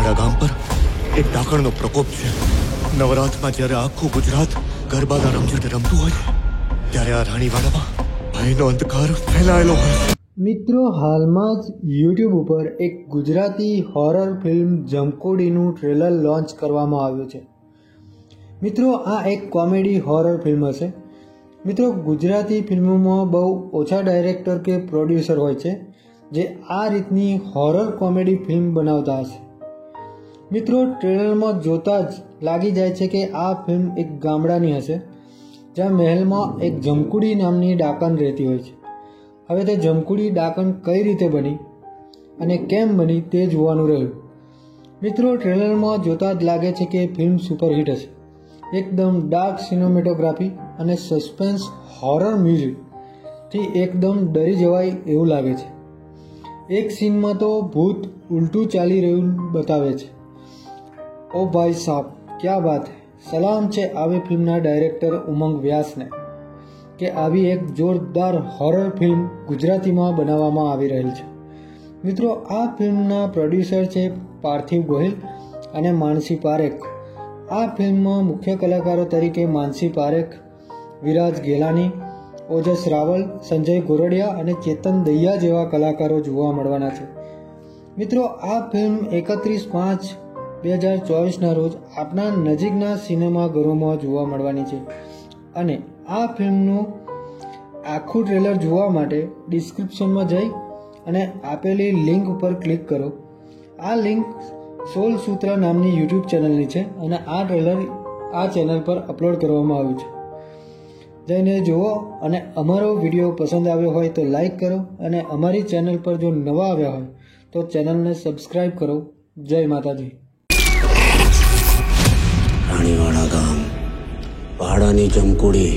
રાણીવાડા ગામ પર એક ડાકણનો પ્રકોપ છે। નવરાત્રમાં જ્યારે આખું ગુજરાત ગરબાના રમઝટ રમતું હોય ત્યારે આ રાણીવાડામાં ભયનો અંધકાર ફેલાયેલો હોય છે। મિત્રો, હાલમાં જ યુટ્યુબ ઉપર એક ગુજરાતી હોરર ફિલ્મ જમકુડીનું ટ્રેલર લોન્ચ કરવામાં આવ્યું છે। મિત્રો, આ એક કોમેડી હોરર ફિલ્મ હશે। મિત્રો, ગુજરાતી ફિલ્મોમાં બહુ ઓછા ડાયરેક્ટર કે પ્રોડ્યુસર હોય છે જે આ રીતની હોરર કોમેડી ફિલ્મ બનાવતા હશે। મિત્રો, ટ્રેલરમાં જોતા જ લાગી જાય છે કે આ ફિલ્મ એક ગામડાની હશે જ્યાં મહેલમાં એક જમકુડી નામની ડાકણ રહેતી હોય છે। હવે તે જમકુડી ડાકણ કઈ રીતે બની અને કેમ બની તે જોવાનું રહ્યું। મિત્રો, ટ્રેલરમાં જોતા જ લાગે છે કે ફિલ્મ સુપરહિટ હશે। એકદમ ડાર્ક સિનેમેટોગ્રાફી અને સસ્પેન્સ હોરર મ્યુઝિકથી એકદમ ડરી જવાય એવું લાગે છે। એક સીનમાં તો ભૂત ઉલટું ચાલી રહ્યું બતાવે છે। ઓ ભાઈ સાહબ, ક્યા બાત હૈ। સલામ છે આવી ફિલ્મના ડાયરેક્ટર ઉમંગ વ્યાસને કે આવી એક જોરદાર હોરર ફિલ્મ ગુજરાતીમાં બનાવવામાં આવી રહેલ છે। મિત્રો, આ ફિલ્મના પ્રોડ્યુસર છે પાર્થિવ ગોહિલ અને માનસી પારેખ। આ ફિલ્મમાં મુખ્ય કલાકારો તરીકે માનસી પારેખ, વિરાજ ગેલાની, ઓજસ રાવલ, સંજય ગોરડિયા અને ચેતન દહિયા જેવા કલાકારો જોવા મળવાના છે। મિત્રો, આ ફિલ્મ 31/5/2024ના રોજ આપણા નજીકના સિનેમાઘરોમાં જોવા મળવાની છે અને આ ફિલ્મનું આખું ટ્રેલર જોવા માટે ડિસ્ક્રિપ્શનમાં જઈ અને આપેલી લિંક ઉપર ક્લિક કરો। આ લિંક 16 સૂત્ર નામની યુટ્યુબ ચેનલની છે અને આ ટ્રેલર આ ચેનલ પર અપલોડ કરવામાં આવ્યું છે। જઈને જુઓ અને અમારો વિડીયો પસંદ આવ્યો હોય તો લાઈક કરો અને અમારી ચેનલ પર જો નવા આવ્યા હોય તો ચેનલને સબસ્ક્રાઈબ કરો। જય માતાજી। રાણીવાડા ગામ, ભાડાની જમકુડી।